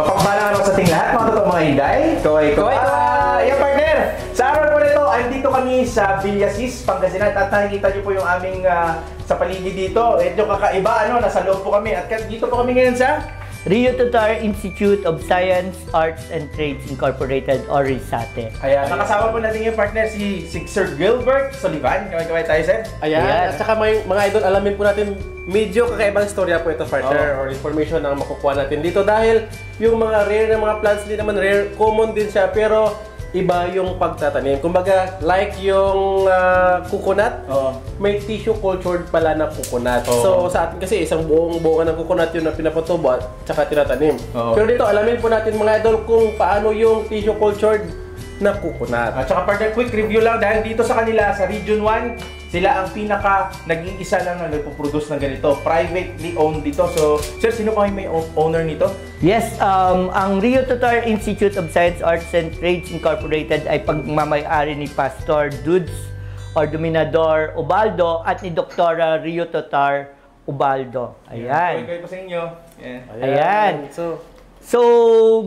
Mapagpalang araw sa ating lahat, mga totoong mga Inday. Kaway. Yung partner, sa araw po nito, andito kami sa Villasis, Pangasinan. At nakikita niyo po yung aming sa paligid dito. Ito kakaiba, nasa loob po kami. At dito po kami ngayon sa Rio Totar Institute of Science, Arts and Trades Incorporated or RISATE. Ayan, nakasama po natin yung partner si Sir Gilbert Solivan. Kaway tayo, sir. Ayan. At saka mga idol, alamin po natin medyo kakaibang istorya po ito, partner, or information ang makukuha natin dito dahil yung mga rare na mga plants hindi naman rare, common din siya pero iba yung pagtatanim. Kumbaga, like yung coconut, may tissue cultured pala na coconut. So, sa atin kasi isang buong bunga ng coconut yun na pinapatubo at saka tinatanim. Pero dito, alamin po natin mga idol kung paano yung tissue cultured na coconut. At saka partner, quick review lang dahil dito sa kanila, sa Region 1, sila ang pinaka nag-iisa lang na nagpo-produce ng ganito. Privately owned dito. So, sir, sino pa may owner nito? Yes, ang Rio Totar Institute of Science, Arts and Trades Incorporated ay pagmamayari ni Pastor Dudes or Dominador Ubaldo at ni Doktora Rio Totar Ubaldo. Ayan. Kayo pa sa inyo. Ayan. So,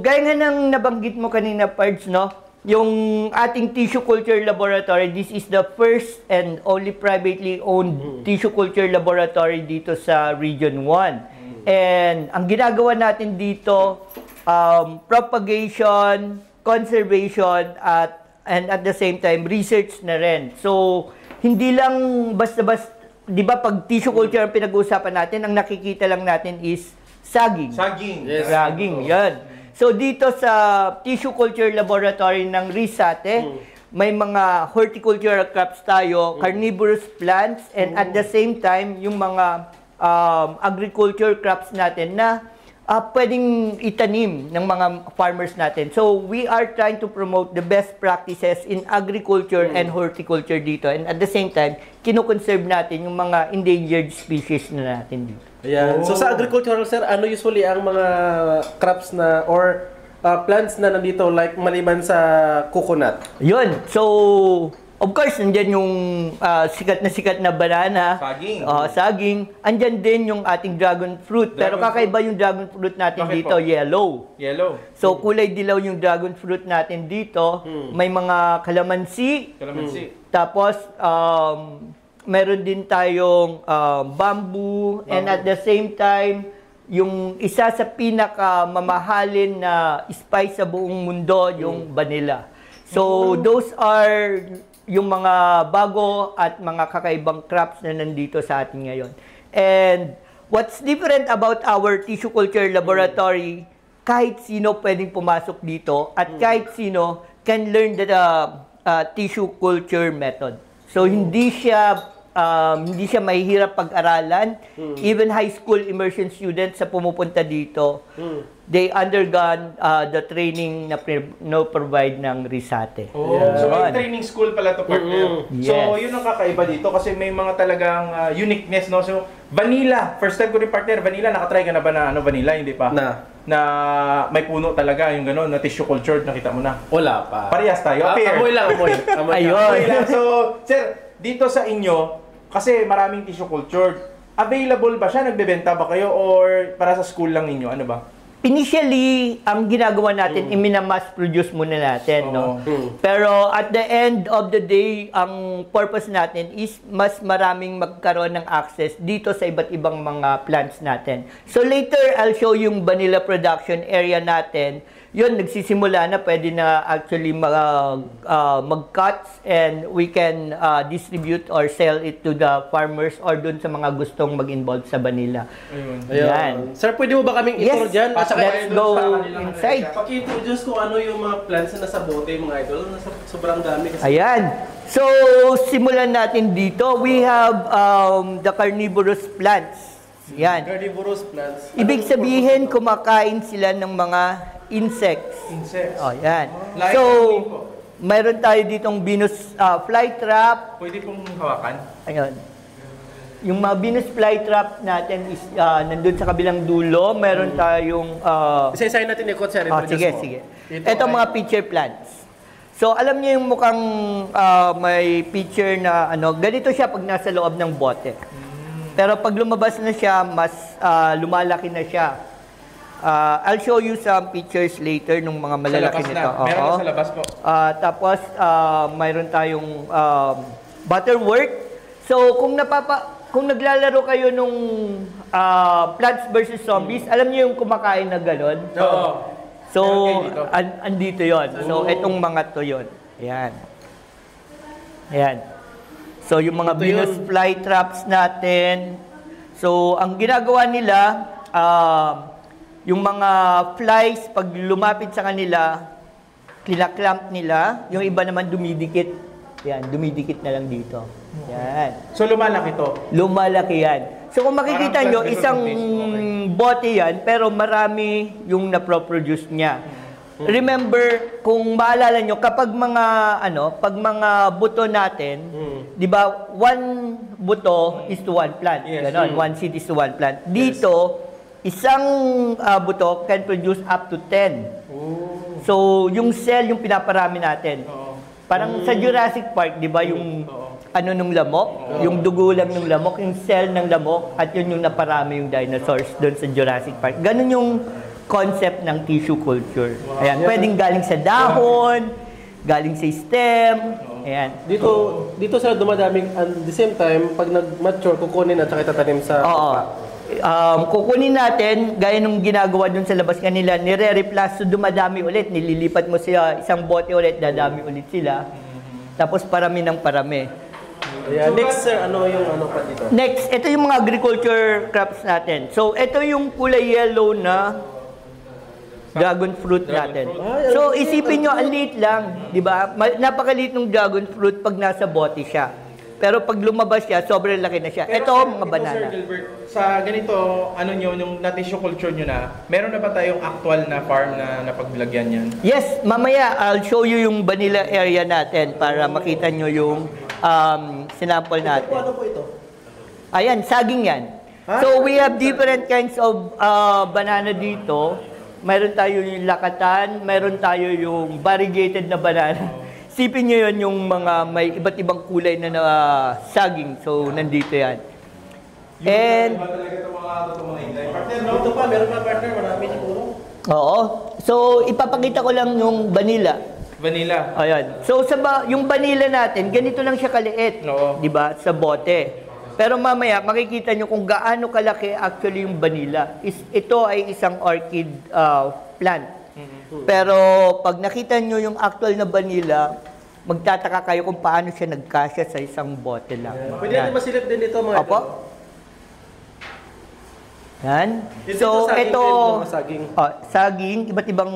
gaya nga ng nabanggit mo kanina, Pards, no? Yung ating tissue culture laboratory, this is the first and only privately owned tissue culture laboratory dito sa Region 1. And ang ginagawa natin dito, propagation, conservation, and at the same time, research na rin. So, hindi lang basta-basta, di ba pag tissue culture ang pinag-uusapan natin, ang nakikita lang natin is saging. Saging. Yes. Saging, yan. So dito sa Tissue Culture Laboratory ng RISATE, may mga horticultural crops tayo, carnivorous plants, and at the same time, yung mga agriculture crops natin na pwedeng itanim ng mga farmers natin. So we are trying to promote the best practices in agriculture and horticulture dito. And at the same time, kinoconserve natin yung mga endangered species na natin dito. Ayan. So sa agricultural, sir, ano usually ang mga crops na or plants na nandito like maliban sa coconut? Yun. So, of course, nandyan yung sikat na banana. Saging. Saging. Andyan din yung ating dragon fruit. Pero kakaiba yung dragon fruit natin dito, yellow. Yellow. So, kulay dilaw yung dragon fruit natin dito. May mga kalamansi. Tapos, meron din tayong bamboo. And at the same time, yung isa sa pinakamamahalin na spice sa buong mundo, yung vanilla. So, those are yung mga bago at mga kakaibang crops na nandito sa atin ngayon. And what's different about our tissue culture laboratory, kahit sino pwedeng pumasok dito at kahit sino can learn the tissue culture method. So, hindi siya mahihirap pag-aralan. Even high school immersion students sa pumupunta dito, they undergone the training na provide ng RISATE. So may training school pala to, partner. Yes. So yun ang kakaiba dito kasi may mga talagang uniqueness, no? So vanilla, first time ko rin, partner, vanilla, nakatry ka na ba na vanilla? Hindi pa? Na may puno talaga yung gano'n, na tissue cultured, nakita mo na? Wala pa. Parehas tayo. Amoy lang. Ayun. So, sir, dito sa inyo, kasi maraming tissue cultured, available ba siya? Nagbebenta ba kayo? Or para sa school lang ninyo? Ano ba? Initially, ang ginagawa natin, iminamass produce muna natin, no? Pero at the end of the day, ang purpose natin is mas maraming magkaroon ng access dito sa iba't ibang mga plants natin. So later, I'll show yung vanilla production area natin. Yun, nagsisimula na, pwede na actually mag-cuts and we can distribute or sell it to the farmers or dun sa mga gustong mag-involve sa vanilla. Ayun. Sir, pwede mo ba kaming ituro dyan? Let's go inside. Paki-introduce kung ano yung mga plants na nasa bote, mga idol. Sobrang dami kasi. Ayan. So, simulan natin dito. We have the carnivorous plants. Yan. Carnivorous plants. Ibig sabihin, kumakain sila ng mga insects. Yan. Like so, mayroon tayo ditong Venus flytrap. Pwede pong hawakan? Ayun. Yung mga Venus flytrap natin is nandun sa kabilang dulo. Meron tayong... Isa-isahin natin ikot, sir. Sige. Ito mga pitcher plants. So, alam niyo yung mukhang may pitcher na ganito siya pag nasa loob ng bote. Pero pag lumabas na siya, mas lumalaki na siya. I'll show you some pictures later nung mga malalaki Sa labas nito. na. Meron Oo. na sa labas po. Tapos, mayroon tayong Butterworth. So, kung naglalaro kayo nung Plants vs. Zombies, alam niyo yung kumakain na gano'n? Oo. So, Meron kayo dito. andito yon. So, etong mga to yon. Ayan. Ayan. So, yung mga Venus flytraps natin. So, ang ginagawa nila, yung mga flies, pag lumapit sa kanila, kinaklamp nila. Yung iba naman dumidikit. Yan, dumidikit na lang dito. Yan. So lumalaki to. Lumalaki yan. So kung makikita Parang nyo, plus isang representation, bote yan, pero marami yung naproproduce niya. Remember, kung maalala nyo, kapag pag mga buto natin, di ba, one buto is to one plant. Yes. Ganon, one seed is to one plant. Dito, isang buto can produce up to 10. So, yung cell yung pinaparami natin. Parang sa Jurassic Park, di ba, yung nung lamok, yung dugo lang ng lamok, yung cell ng lamok, at yun yung naparami yung dinosaurs doon sa Jurassic Park. Ganun yung concept ng tissue culture. Ayan, pwedeng galing sa dahon, galing sa stem, ayan. Dito sila dumadaming, at the same time, pag nag-mature, kukunin at saka itatanim sa Oo. lupa. Kukunin natin, gaya nung ginagawa dun sa labas kanila, nire-replace, so dumadami ulit, nililipat mo siya isang bote ulit, dadami ulit sila. Tapos parami ng parami. Yeah, next sir, ano yung pa dito? Next, ito yung mga agriculture crops natin. So, ito yung kulay yellow na dragon fruit natin. So, isipin nyo, ang liit lang, di ba? Napakaliit ng dragon fruit pag nasa bote siya. Pero pag lumabas siya, sobrang laki na siya. Ito, mga banana. Sir Gilbert, sa ganito, yung na-tissue culture nyo na, meron na ba tayong actual na farm na napaglagyan yan? Yes, mamaya I'll show you yung vanilla area natin para makita nyo yung sinample natin. Ano po ito? Ayan, saging yan. So we have different kinds of banana dito. Mayroon tayo yung lakatan, mayroon tayo yung variegated na banana. Sipin nyo yun yung mga may iba't ibang kulay na saging. So, nandito yan. And, Ito pa, meron pa partner, marami siguro. oo. So, ipapakita ko lang yung vanilla. Vanilla. Ayan. So, yung vanilla natin, ganito lang siya kaliit. Oo. Di ba? Sa bote. Pero mamaya, makikita nyo kung gaano kalaki actually yung vanilla. Ito ay isang orchid plant. Pero pag nakita nyo yung actual na vanilla, magtataka kayo kung paano siya nagkasya sa isang bote lang. Pwede natin masilip din ito mga Opo. Yan. So, saging ito, din, mga saging. saging, iba't ibang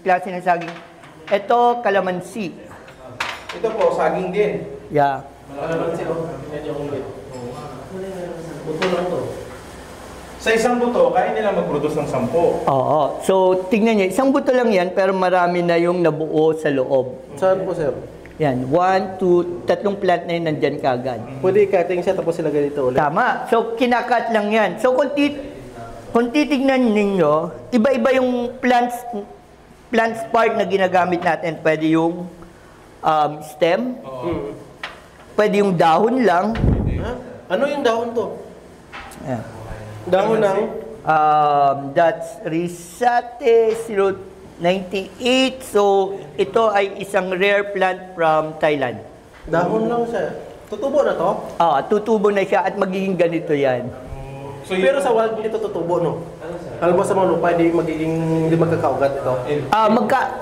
klase ng saging. Ito, kalamansi. Ito po, saging din. Yeah. Kalamansi, medyo ulit. Buto lang to. Sa isang buto, kaya nila mag-produce ng 10. Oo. So, tingnan niyo, isang buto lang yan, pero marami na yung nabuo sa loob. Saan po sir? Yan, 1, 2, 3 plant na yun nandyan kagad. Pwede i-cutting siya tapos sila ganito ulit. Tama. So, kinakat lang yan. So, kung titignan ninyo, iba-iba yung plants part na ginagamit natin. Pwede yung stem, pwede yung dahon lang. Ha? Ano yung dahon to? Ayan. Dahon ng? That's Risate 098. So, ito ay isang rare plant from Thailand. Dahon lang siya. Tutubo na to? Tutubo na siya at magiging ganito yan. So, Pero sa wild ito tutubo no? Alam mo sa mga lupa, hindi magkakaugat ito.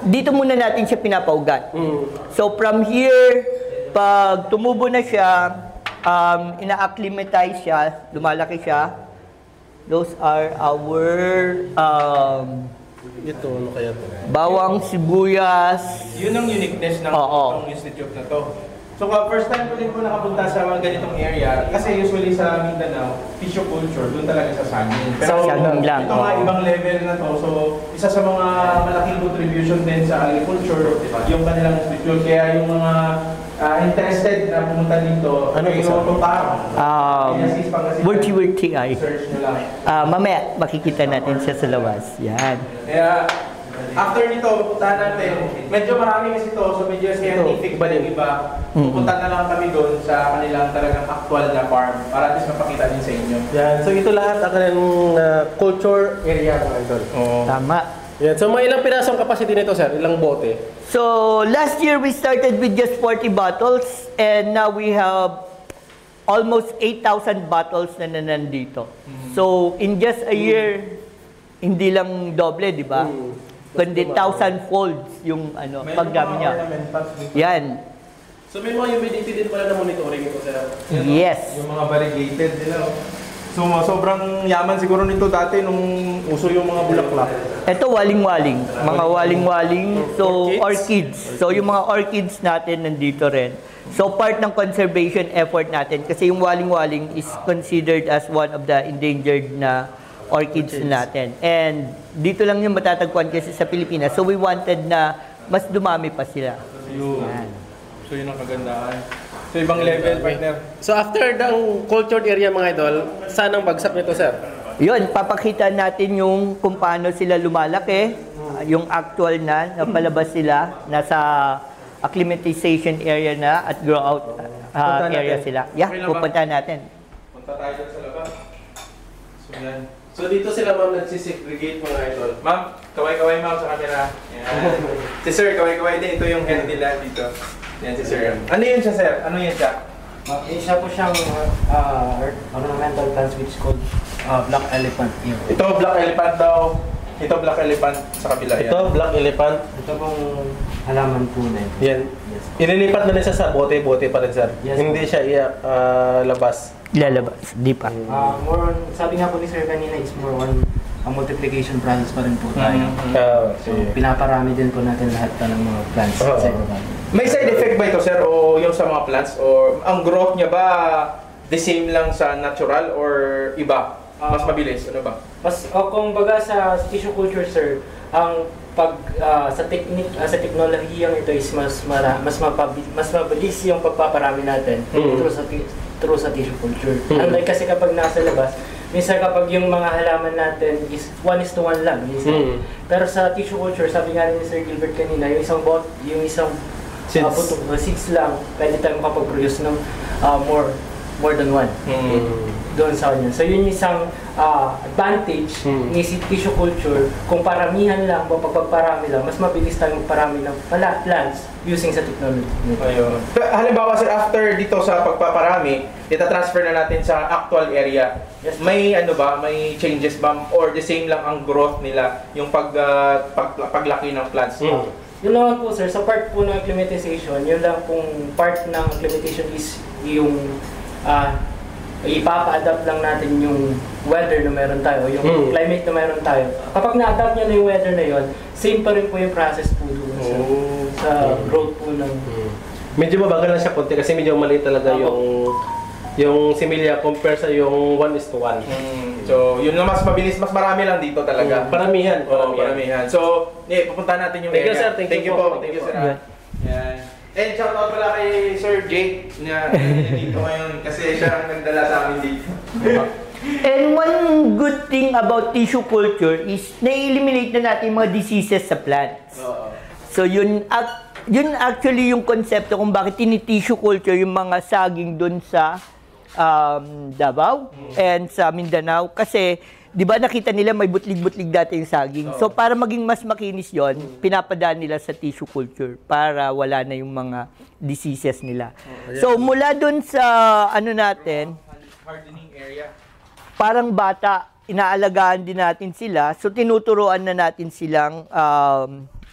Dito muna natin siya pinapaugat. So, from here, pag tumubo na siya, ina-acclimatize siya, lumalaki siya. Those are our Ito, ano kaya to? bawang, sibuyas. yun ang uniqueness ng Oo. itong institute na to. So, first time ko din po nakapunta sa mga ganitong area, kasi usually sa Mindanao, tissue culture, doon talaga sa saging. Pero Saging lang, ito nga, oo. ibang level na to. So, isa sa mga malaking contribution din sa agriculture, yung kanilang institute. Kaya yung mga interested na pumunta dito, Ano po, sir? Wurti-wurti ay. Search nyo lang. Mamaya, makikita natin siya sa labas. Yan. Kaya, After nito, pupuntahan natin. Medyo marami kasi ito, so medyo scientific ba yung iba. Pupunta na lang kami doon sa kanilang talagang actual na farm para at least mapakita din sa inyo. Yan. So ito lahat ang kanilang culture area mga idol. Tama. Yan. So mga ilang pirasong capacity nito, sir? Ilang bote? So, last year we started with just 40 bottles and now we have almost 8,000 bottles na nandito. So, in just a year, hindi lang doble, di ba? Kundi 1,000 folds yung paggamit niya. Yan. So may mga humidity din pala na monitoring ito, sir? Yes. Yung mga variegated nila. So, sobrang yaman siguro nito dati nung uso yung mga bulaklak. Ito, waling-waling. Mga waling-waling. So, orchids. So, yung mga orchids natin nandito rin. So, part ng conservation effort natin. Kasi yung waling-waling is considered as one of the endangered na orchids natin. And dito lang yung matatagpuan kasi sa Pilipinas. So, we wanted na mas dumami pa sila. So, yun ang kagandahan. So, ibang level, partner. So after ng cultured area mga idol, saan ang bagsak nito, sir? Yun, papakita natin yung kung paano sila lumalaki, yung actual na palabas sila, nasa acclimatization area na at grow out area sila. Yeah, Okay lang ba? pupunta natin. Punta tayo dun sa labas. So, yan. So dito sila ma'am nagsisegregate mga idol. Ma'am, kaway-kaway ma'am sa camera. Yan. Si sir, kaway-kaway din. Ito yung head nila dito. Yan si sir. Ano yun siya, sir? Ano yun siya? Isa po siyang ornamental plants which is called black elephant here. Ito, black elephant daw. Ito, black elephant sa kabila. Yan. Ito, black elephant. Ito pong halaman po na yun. Yan. Yes. Inilipat na rin siya sa bote-bote pa rin, sir. Yes. Hindi siya labas. Lalabas, di pa. More on, sabi nga po ni Sir kanina, is more on a multiplication process pa rin po tayo. So, pinaparami din po natin lahat pa ng mga plants sa ibaba. May side effect ba ito, sir? O yung sa mga plants? Or ang growth niya ba the same lang sa natural or iba? Mas mabilis? Ano ba? Kung baga sa tissue culture, sir, ang sa technique, sa teknolohiyang ito is mas mabilis yung pagpaparami natin through sa tissue culture. Unlike kasi kapag nasa labas, minsan kapag yung mga halaman natin is 1:1 lang. Pero sa tissue culture, sabi nga rin ni Sir Gilbert kanina, yung isang seeds lang, pwede tayong makapag-produce ng more than one. Doon sa kanya. So yun yung isang advantage ni tissue culture. Kung paramihan lang, pagpaparami lang, mas mabilis tayong magparami ng plants using sa technology. Ayun. Halimbawa, sir, after dito sa pagpaparami, ita-transfer na natin sa actual area. Yes, May may changes ba or the same lang ang growth nila, yung paglaki ng plants? Yun naman po, sir, sa part po ng acclimatization, yun lang pong part ng acclimatization is yung ipapa-adapt lang natin yung weather na meron tayo, yung climate na meron tayo. Kapag na-adapt niya na yung weather na yun, same pa rin po yung process po doon sa growth po ng... Medyo mabagal lang siya konti kasi medyo maliit talaga yung similya compare sa yung 1:1. So, yun na mas mabilis, mas marami lang dito talaga. Paramihan. Paramihan. So, pupunta natin yung Thank you, area. sir. Thank you po. Thank you, sir. Yeah. Yan. And shout out pala kay Sir Jake na dito ngayon kasi siya ang nagdala sa amin dito. And one good thing about tissue culture is na-eliminate na natin yung mga diseases sa plants. So yun actually yung konsepto kung bakit tini-tissue culture yung mga saging dun sa Davao and sa Mindanao kasi 'di ba nakita nila may butlig-butlig dati yung saging. So para maging mas makinis 'yon, pinapadaan nila sa tissue culture para wala na yung mga diseases nila. So mula doon sa natin, Hardening area. parang bata, inaalagaan din natin sila. So tinuturuan na natin silang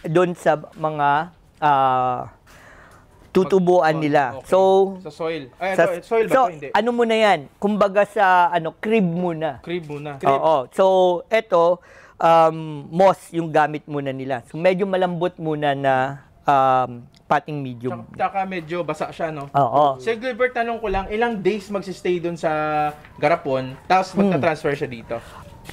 doon sa mga tutubuan nila. Okay. So Sa soil. Ay, soil ba so, ito? Hindi. ano muna yan? Kumbaga sa crib muna. Crib muna. Oo. So, eto, moss yung gamit muna nila. So, medyo malambot muna na potting medium. Tsaka medyo basa siya, no? Oo. Sir Gilbert, tanong ko lang, ilang days magsistay dun sa Garapon, tapos magta-transfer siya dito?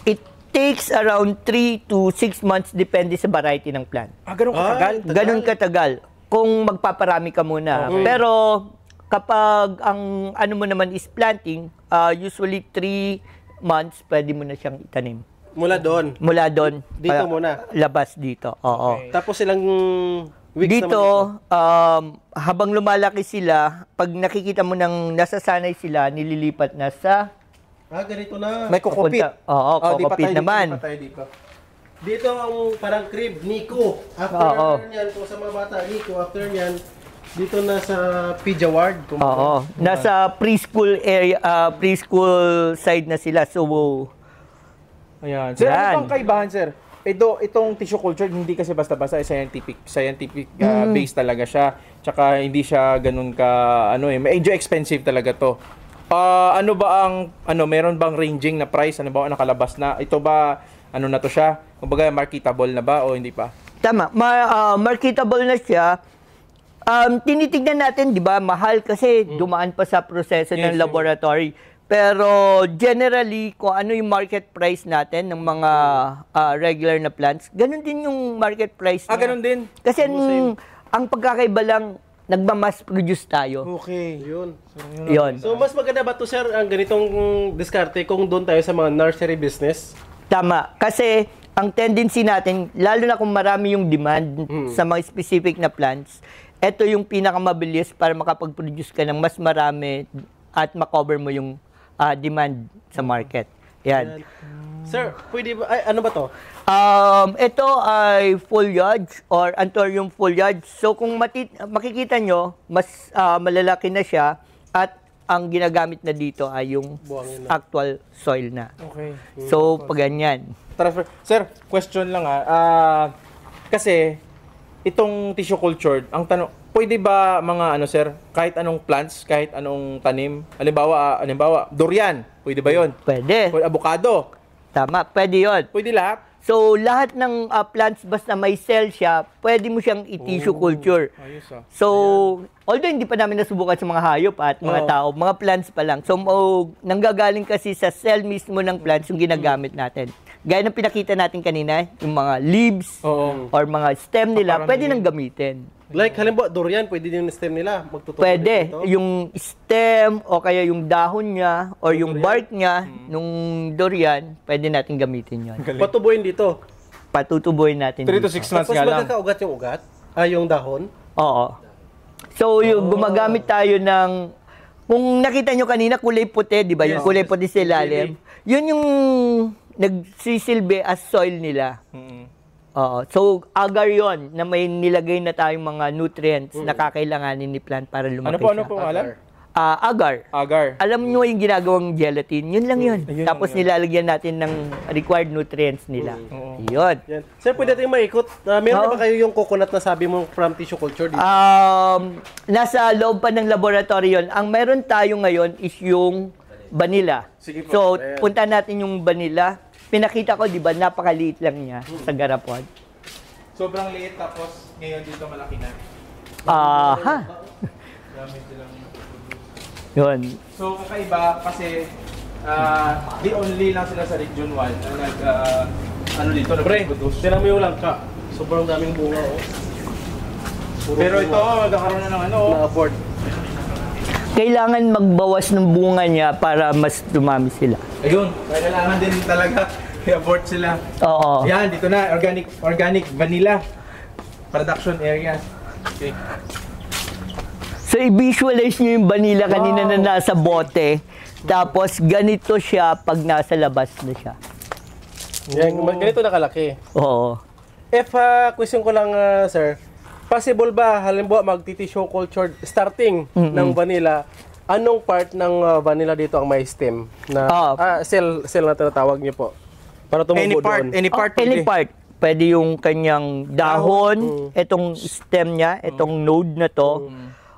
It takes around 3 to 6 months depende sa variety ng plant. Ganun katagal? Ganun katagal. Kung magpaparami ka muna. Pero kapag ang mo naman is planting, usually 3 months pwede mo na siyang itanim. Mula doon. Mula doon. Dito muna. Labas dito. Oo. Okay. Tapos ilang weeks Dito, naman habang lumalaki sila, pag nakikita mo nang nasasanay sila, nililipat na sa ganito na. May kukupit. Oo, di pa kukupit tayo naman. Dito, di pa tayo dito. Dito ang parang crib, Nico. After Oo. niyan, kung sa mga bata, Nico, after niyan, dito na sa Pidja Ward. Oo. Nasa preschool area, preschool side na sila. So, Ayan. Sir, Yan. ano bang kaibahan, sir? Itong tissue culture, hindi kasi basta-basta scientific base talaga siya. Tsaka hindi siya ganun ka, medyo expensive talaga to. Ano ba ang, meron bang ranging na price? Ano ba ang nakalabas na? Ito ba, na to siya? Kumbaga, marketable na ba o hindi pa? tama. Marketable na siya. Tinitignan natin, di ba, mahal kasi dumaan pa sa proseso ng Yes, laboratory. Pero generally, kung ano yung market price natin ng mga regular na plants, ganun din yung market price niya. Ganun din? Kasi ang pagkakaiba lang, nagmamass produce tayo. Okay. Yun. Yun. So, mas maganda ba to, sir, ang ganitong diskarte kung doon tayo sa mga nursery business? Tama. Kasi ang tendency natin, lalo na kung marami yung demand sa mga specific na plants, ito yung pinakamabilis para makapag-produce ka ng mas marami at makover mo yung demand sa market. Yan. Sir, pwede ba, ano ba to? Ito ay foliage or anthurium foliage. So kung makikita nyo, mas malalaki na siya at ang ginagamit na dito ay yung Buhangin na. actual soil na. Okay. So pag ganyan. Transfer. Sir, question lang kasi itong tissue culture, ang tanong, pwede ba mga sir, kahit anong plants, kahit anong tanim, halimbawa, durian, pwede ba 'yon? Pwede. Pwede avocado, Tama, pwede yon. pwede lahat. So lahat ng plants basta may cell siya, pwede mo siyang i-tissue culture. Ayos So, although hindi pa namin nasubukan sa mga hayop at mga tao, mga plants pa lang. So, nanggagaling kasi sa cell mismo ng plants yung ginagamit natin. Gaya ng pinakita natin kanina, yung mga leaves Oo. or mga stem nila, Parang pwede nang gamitin. Like, halimbawa, durian, pwede din yung stem nila. Magtutuloy Pwede. dito. Yung stem o kaya yung dahon niya or yung bark niya nung durian, pwede natin gamitin yon. Patubuin dito. Patutubuin natin 3 to dito. 6 months Tapos nga lang. magkakaugat yung ugat? Yung dahon? Oo. So, yung gumagamit tayo ng, kung nakita nyo kanina, kulay puti, di ba? Yung kulay puti sa ilalim. Yun yung nagsisilbi as soil nila. Oo. So, agar yon na may nilagay na tayong mga nutrients na kakailanganin ni plant para lumaki Ano siya. po alam? Agar. Agar. Alam nyo yung ginagawang gelatin, yun lang yun. Ayun Tapos lang yun. nilalagyan natin ng required nutrients nila. Yun. Yan. Sir, pwede natin maikot. Meron na ba kayo yung coconut na sabi mo from tissue culture dito? Nasa loob pa ng laboratory yun. Ang meron tayo ngayon is yung vanilla. Sige po. So, punta natin yung vanilla. Pinakita ko, di ba, napakaliit lang niya sa garapon. Sobrang liit tapos ngayon dito malaki na. Aha. Dami silang Yun. So kakaiba kasi the only lang sila sa Region 1 na dito nag-produce. Tinan mo yung langka. Sobrang daming bunga, oh. Pero ito magkakaroon na ng Na-abort. Kailangan magbawas ng bunga niya para mas dumami sila. Ayun, kailangan din talaga i-abort sila. Oo. Yan, dito na, organic vanilla production area. Okay. So, i-visualize nyo yung vanilla kanina na nasa bote. Tapos, ganito siya pag nasa labas na siya. Yan, ganito nakalaki. Oo. Question ko lang, sir. Possible ba, halimbawa, magti-tissue culture starting ng vanilla, anong part ng vanilla dito ang may stem? Cell na tinatawag niyo po. Para tumubo doon. Any part Any pwede. part. Pwede yung kanyang dahon, itong stem niya, itong node na to.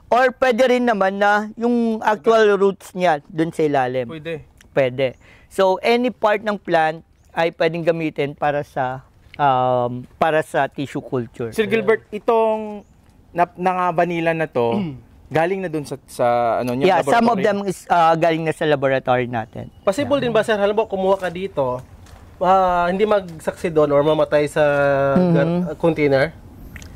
Or pwede rin naman na yung actual roots niya dun sa ilalim. Pwede. Pwede. So, any part ng plant ay pwedeng gamitin para sa tissue culture. Sir Gilbert, itong vanilla na to, galing na dun sa Yeah, laboratory? some of them is galing na sa laboratory natin. Possible din ba, sir, halimbawa kumuha ka dito, hindi magsaksi doon or mamatay sa container?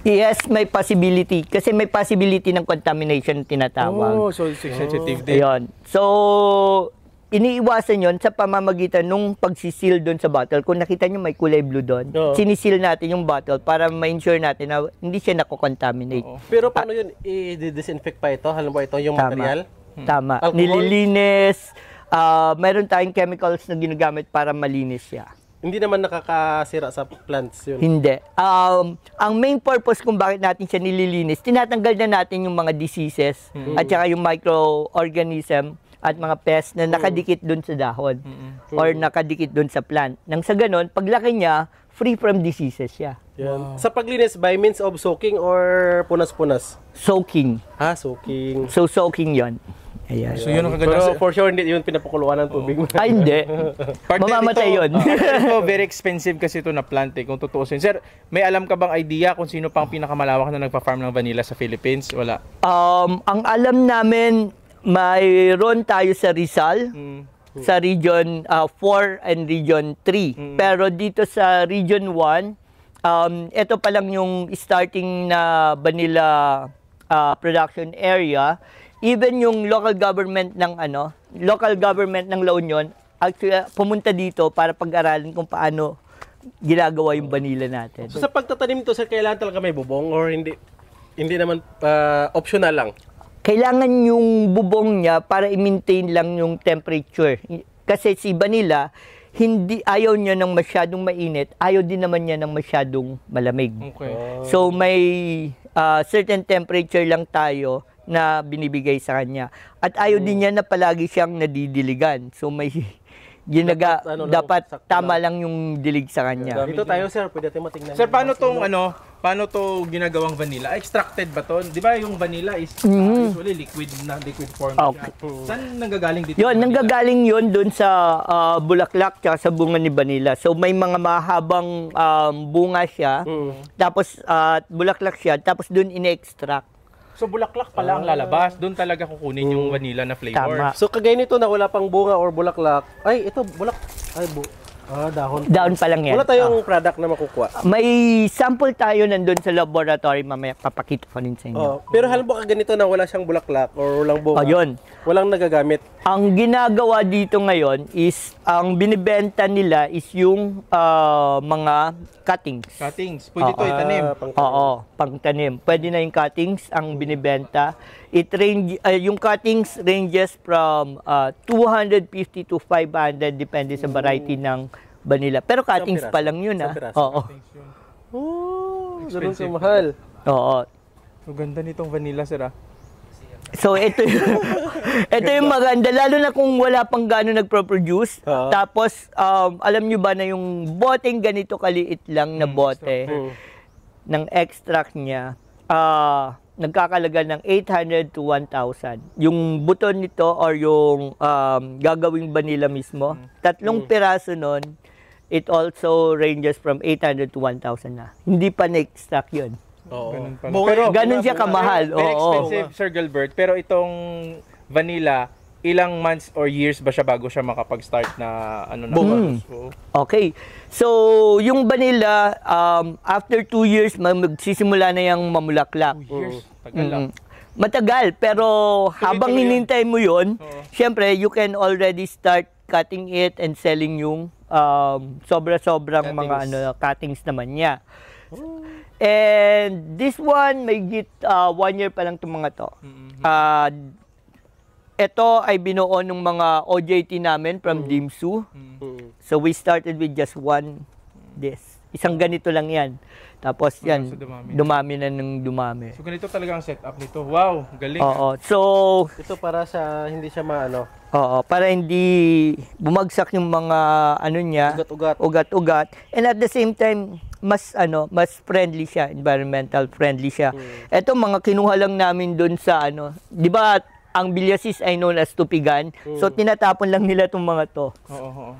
Yes, may possibility. Kasi may possibility ng contamination tinatawag. Oh, so sensitive din. Ayun. So, iniiwasan yon sa pamamagitan nung pagsisil doon sa bottle. Kung nakita nyo may kulay blue doon, Oo. sinisil natin yung bottle para ma-ensure natin na hindi siya nakocontaminate. Pero paano yun? I-disinfect pa ito? Halimbawa ito yung material? Tama. Alcohol? Nililinis. Meron tayong chemicals na ginagamit para malinis siya. Hindi naman nakakasira sa plants yun. Hindi. Ang main purpose kung bakit natin siya nililinis, tinatanggal na natin yung mga diseases at saka yung microorganism at mga pests na nakadikit dun sa dahon or nakadikit dun sa plant. Nang sa ganon, paglaki niya, free from diseases siya. Yan. Sa paglinis, by means of soaking or punas-punas? Soaking. Soaking. So, soaking yon. Ayan. So yun ang kaganda. Pero for sure, hindi yun pinapakuluan ng tubig. Ay, hindi. Partner, Mamamatay ito, yun. ito, very expensive kasi ito na plant kung tutuusin. Sir, may alam ka bang idea kung sino pang pinakamalawak na nagpa-farm ng vanilla sa Philippines? Wala. Ang alam namin, mayroon tayo sa Rizal, sa Region 4 and Region 3. Pero dito sa Region 1, ito pa lang yung starting na vanilla production area. Even yung local government ng La Union, actually pumunta dito para pag-aralin kung paano ginagawa yung vanilla natin. So sa pagtatanim to, sir, kailangan talaga may bubong or hindi naman optional lang? Kailangan yung bubong niya para i-maintain lang yung temperature. Kasi si vanilla, ayaw niya ng masyadong mainit, ayaw din naman niya ng masyadong malamig. Okay. So may certain temperature lang tayo na binibigay sa kanya. At ayaw din niya na palagi siyang nadidiligan. So may dapat tama lang yung dilig sa kanya. Dito tayo, sir, pwede natin matingnan. Sir, paano to ginagawang vanilla? Extracted ba to? Di ba yung vanilla is usually liquid form Okay. siya. Saan nanggagaling dito? Yun, yung vanilla? nanggagaling yun dun sa bulaklak tsaka sa bunga ni vanilla. So may mga mahabang bunga siya, tapos bulaklak siya, tapos dun ine-extract. So bulaklak pala ang lalabas. Doon talaga kukunin yung vanilla na flavor. Tama. So kagaya nito na wala pang bunga or bulaklak. Ay, ito dahon. Dahon pa lang yan. Wala tayong product na makukuha. May sample tayo nandun sa laboratory, mamaya papakita ko rin sa inyo. Pero halimbawa ganito na wala siyang bulaklak or walang bunga. Yun. Walang nagagamit. Ang ginagawa dito ngayon is, ang binibenta nila is yung mga cuttings. Cuttings. Pwede ito itanim. Oo, pangtanim. Pwede na yung cuttings ang binibenta. Yung cuttings ranges from 250 to 500 depende sa variety ng vanilla. Pero cuttings Isang pa lang yun, Isang ah. piraso. Oo. Ganun ka mahal. Oo. Ang ganda nitong vanilla, sir. So ito yung maganda, lalo na kung wala pang gaano nagpo-produce. Tapos alam nyo ba na yung boteng ganito kaliit lang na bote ng extract niya, nagkakalaga ng 800 to 1,000. Yung buton nito or yung gagawing vanilla mismo, tatlong piraso nun, it also ranges from 800 to 1,000 na. Hindi pa na-extract yun. Ganun pala. Pero Ganun siya kamahal. Very Oo. expensive, Sir Gilbert. Pero itong vanilla, ilang months or years ba siya bago siya makapag-start na bukas? Okay. So, yung vanilla, after 2 years, magsisimula na yung mamulaklak. 2 years. Tagal lang. Matagal, pero habang tuloy yun. hinintay mo yun, syempre, you can already start cutting it and selling yung sobra-sobrang mga cuttings naman niya. And this one, may 1 year pa lang itong mga to. Ito ay binuo ng mga OJT namin from Dimsu. So we started with just this. Isang ganito lang yan. Tapos yan, so dumami na ng dumami. So ganito talaga ang setup nito. Wow, galing. Oo. So, ito para sa hindi siya para hindi bumagsak yung mga niya, ugat-ugat. And at the same time, mas friendly siya, environmental friendly siya. Ito mga kinuha lang namin doon sa 'di ba ang Villasis ay known as tupigan. So tinatapon lang nila tong mga to. Oo.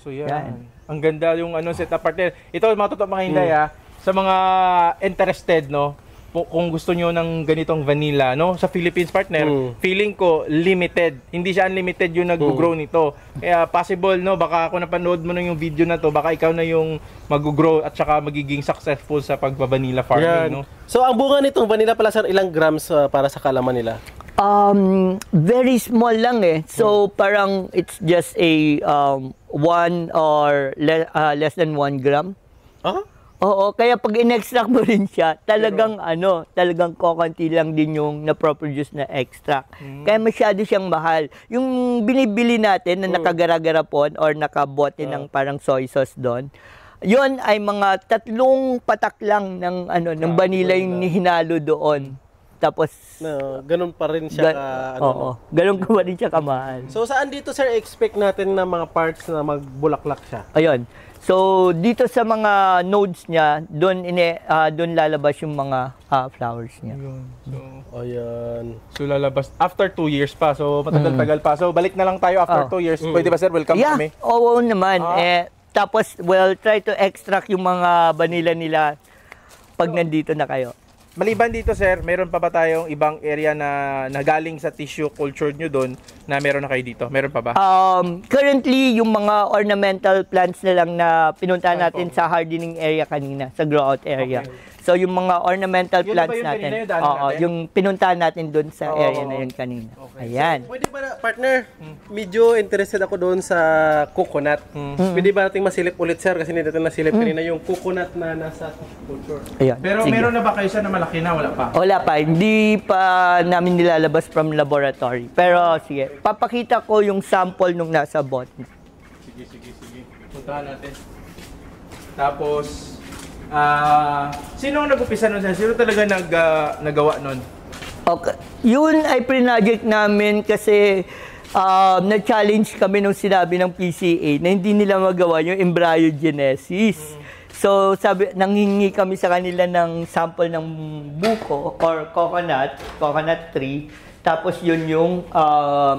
So yan. Ang ganda yung setup partner. Ito mga totoo mga hinday sa mga interested kung gusto nyo ng ganitong vanilla, no? Sa Philippines, partner, feeling ko limited. Hindi siya unlimited yung nag-grow nito. Kaya possible, no? Baka ako napanood mo na yung video na to, baka ikaw na yung mag-grow at saka magiging successful sa pagba-vanilla farming, no? So ang bunga nitong vanilla pala sir, ilang grams para sa kalaman nila? Very small lang eh. So parang it's just a 1 or less than 1 gram. Ah? Oo, kaya pag in-extract mo rin siya, talagang talagang kokonti lang din yung na-produce na extract. Kaya masyado siyang mahal. Yung binibili natin na nakagaragara-pon or nakabote ng parang soy sauce doon, yun ay mga 3 patak lang ng ng vanilla yung hinalo doon. Tapos No, ganun pa rin siya ganun pa rin siya kamahal. So saan dito sir expect natin na mga parts na magbulaklak siya? Ayun. So dito sa mga nodes niya, doon lalabas yung mga flowers niya. Ayan. So lalabas after 2 years pa. So matagal-tagal pa. So balik na lang tayo after 2 years. Pwede ba sir? Welcome kami. Oo naman. Tapos we'll try to extract yung mga vanilla nila pag nandito na kayo. Maliban dito sir, meron pa ba tayong ibang area na nagaling sa tissue culture nyo doon na meron na kayo dito? Meron pa ba? Currently, yung mga ornamental plants na lang na pinuntahan natin sa hardening area kanina, sa grow out area. So yung mga ornamental Yun plants ba yung natin, kanina yung daanan natin? yung pinuntahan natin doon sa area na yun kanina. Ayan. Pwede ba na, partner, medyo interested ako doon sa coconut. Pwede ba nating masilip ulit sir? Kasi hindi natin nasilip kanina yung coconut na nasa culture. Ayan. Pero Sige. meron na ba kayo siya na malaki na? Wala pa? Wala pa, hindi pa namin nilalabas from laboratory. Pero sige, papakita ko yung sample nung nasa bot. Sige. Puntahan natin. Tapos, sino ang nag-upisa nun? Sino talaga nagawa nun? Okay. Yun ay pre-project namin kasi na-challenge kami nung sinabi ng PCA na hindi nila magawa yung embryogenesis. So, nanghingi kami sa kanila ng sample ng buko or coconut tree. Tapos yun yung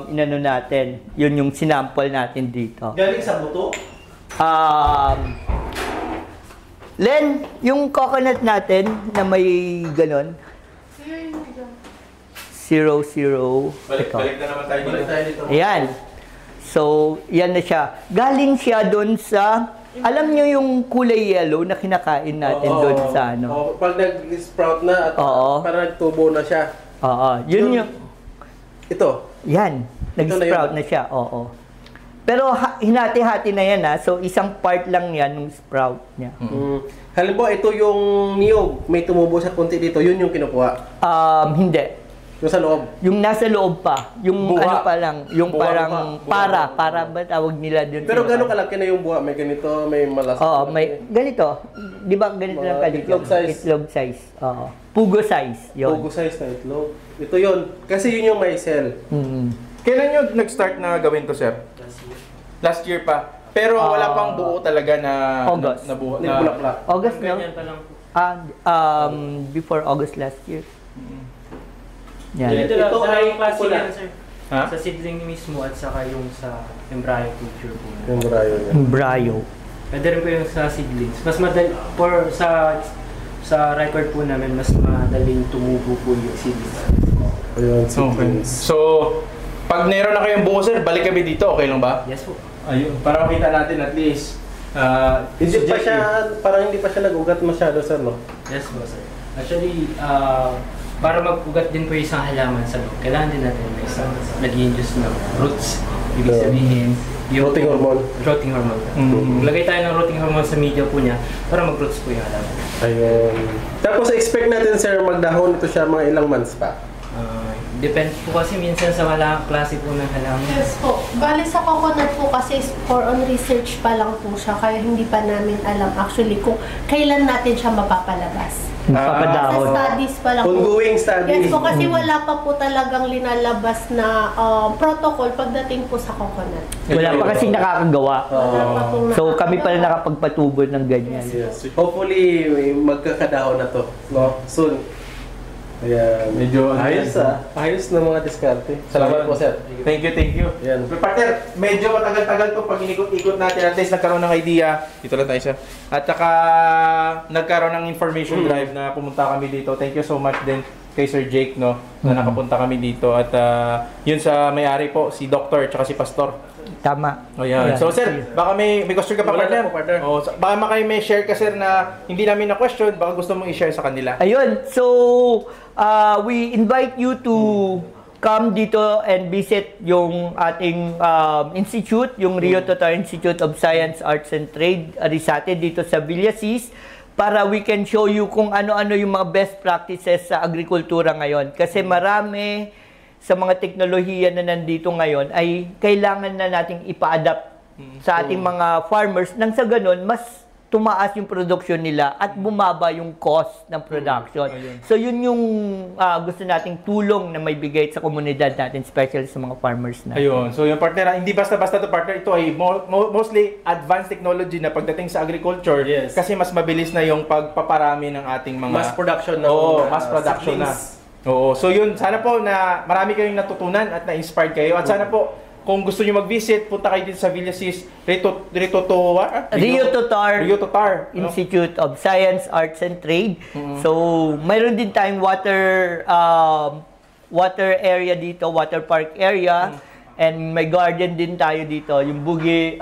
inano natin, yun yung sinample natin dito. Galing sa buto? Len, yung coconut natin na may ganon. 0, 0. Balik na naman tayo dito. Ayan. So, yan na siya. Galing siya doon sa, alam nyo yung kulay yellow na kinakain natin doon sa ano? Pag nag-sprout na at parang nagtubo na siya. Yun yung... Ito? Yan. Nag-sprout na siya. Pero hinati-hati na yan So, isang part lang yan ng sprout niya. Halimbawa, ito yung niyog. May tumubo sa kunti dito. Yun yung kinukuha? Hindi. Yung sa loob? Yung nasa loob pa. Yung buha. ano pa lang. Yung Buha parang pa. para ba tawag nila dun? Pero gano'ng kalaki na yung buha? May ganito, may malas. May ganito. Di ba ganito lang kalaki? Itlog size. Itlog size. Pugo size. Yun. Pugo size na itlog. Ito yun. Kasi yun yung mycel. Kailan nyo nag-start na gawin to, sir? Last year pa. Pero wala pang buo talaga na August. na buo Hindi na bulaklak. August, no? Ganyan pa lang po. Before August last year. Yan. Ito lang, Ito sa ay klase coconut. yan, sir. Ha? Sa seedling mismo at saka yung sa embryo culture po. Yung brayo niya. Bryo. Pwede rin po yung sa seedlings. Mas madali, sa record po namin, mas madaling tumubo po yung seedlings. Ayun, Okay. So, pag meron na kayong buo, sir, balik kami dito. Okay lang ba? Yes po. Ayun. Para makita natin at least. Hindi pa siya, parang hindi pa siya nag-ugat masyado sir, no? Yes po, sir. Actually, para mag-ugat din po yung isang halaman sa loob, kailangan din natin may isang nag-induce ng roots. Ibig sabihin, yung Rooting hormone. Rooting hormone. Lagay tayo ng rooting hormone sa media po niya para mag-roots po yung halaman. Ayun. Tapos expect natin sir, magdahon ito siya mga ilang months pa. Depende po kasi minsan sa walang klase po ng halaman. Yes po. Bali sa coconut po kasi for on research pa lang po siya kaya hindi pa namin alam actually kung kailan natin siya mapapalabas. Sa Papadahon. studies pa lang po. Ongoing studies. Yes po kasi wala pa po talagang linalabas na protocol pagdating po sa coconut. Wala pa kasi nakakagawa. Wala pa pong So kami pala nakakagawa. nakapagpatubo ng ganyan. Yes. Hopefully, magkakadahon na to, no? Soon. Ayan. Medyo ayos ayos na mga diskarte. Salamat po, sir. Thank you. Yan. Partner, medyo matagal-tagal to pag inikot-ikot natin. At least nagkaroon ng idea. Dito lang tayo, sir. At saka nagkaroon ng information drive na pumunta kami dito. Thank you so much din kay Sir Jake, no, na nakapunta kami dito. At yun sa may-ari po, si Doctor at saka si Pastor. Tama. Oh, yan. So, sir, baka may question ka pa, Wala partner? na po, partner. Oh, baka may share ka, sir, na hindi namin na-question. Baka gusto mong i-share sa kanila. Ayun, so we invite you to come dito and visit yung ating institute, yung Rio Totar Institute of Science, Arts and Trade, Arisate, dito sa Villasis, para we can show you kung ano-ano yung mga best practices sa agrikultura ngayon. Kasi marami sa mga teknolohiya na nandito ngayon ay kailangan na nating ipa-adapt sa ating mga farmers nang sa ganun, mas tumaas yung production nila at bumaba yung cost ng production. So yun yung gusto nating tulong na may bigay sa komunidad natin, especially sa mga farmers natin. Ayun. So yung partner, hindi basta-basta to partner. Ito ay mostly advanced technology na pagdating sa agriculture. Yes. Kasi mas mabilis na yung pagpaparami ng ating mga... Mass production na. Oo, mass production na. seedlings. Oo. So yun, sana po na marami kayong natutunan at na-inspired kayo. At sana po, kung gusto nyo mag-visit, punta kayo dito sa Villasis, Rio Totar no? Institute of Science, Arts and Trade. So, mayroon din tayong water area dito, water park area. And may garden din tayo dito, yung boogie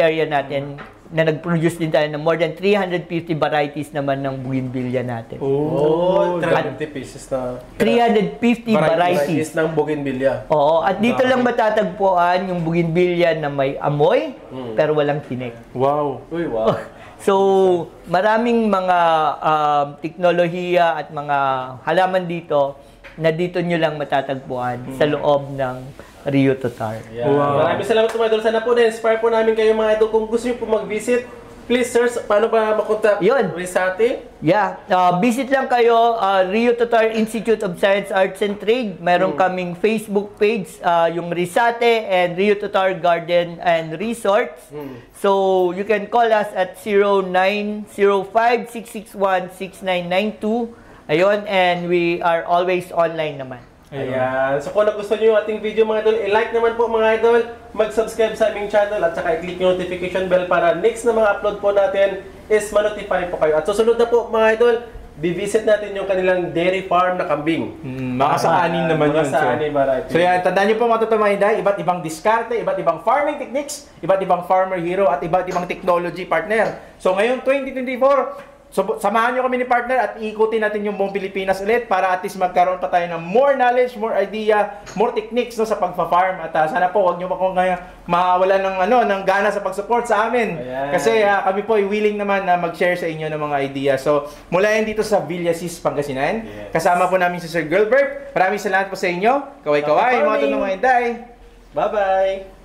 area natin, na nag-produce din tayo ng more than 350 varieties naman ng bougainvillea natin. Oh, 350 pieces na. 350 varieties. ng bougainvillea. Oo, at dito lang matatagpuan yung bougainvillea na may amoy, pero walang tinik. Wow. Uy, wow. So, maraming mga teknolohiya at mga halaman dito na dito nyo lang matatagpuan sa loob ng Rio Totar. Yeah. Wow. Maraming salamat po mga idol. Sana po na-inspire po namin kayo mga idol. Kung gusto niyo po mag-visit, please sir, paano ba makontak? Yun. Risate? Yeah, visit lang kayo, Rio Totar Institute of Science, Arts and Trade. Meron kaming Facebook page, yung Risate and Rio Totar Garden and Resorts. So, you can call us at 0905-661-6992. Ayun, and we are always online naman. Ayan. So kung nagustuhan nyo yung ating video mga idol, i-like naman po mga idol, mag-subscribe sa aming channel at saka i-click yung notification bell para next na mga upload po natin is ma-notify po kayo. At susunod na po mga idol, bivisit natin yung kanilang dairy farm na kambing. Mga sa-anin naman yun. Sa-anin variety. So yan, tandaan nyo po mga tatamayday, iba't ibang diskarte, iba't ibang farming techniques, iba't ibang farmer hero, at iba't ibang technology partner. So ngayon, 2024, so, samahan nyo kami ni partner at ikutin natin yung buong Pilipinas ulit para at least magkaroon pa tayo ng more knowledge, more idea, more techniques no, sa pagpa-farm. At sana po, huwag nyo mawala ng gana sa pag-support sa amin. Ayan. Kasi kami po ay willing naman na mag-share sa inyo ng mga idea. So, mula yan dito sa Villasis, Pangasinan. Yes. Kasama po namin si Sir Gilbert. Maraming salamat po sa inyo. Kaway-kaway, mga tunong mga inday. Bye-bye!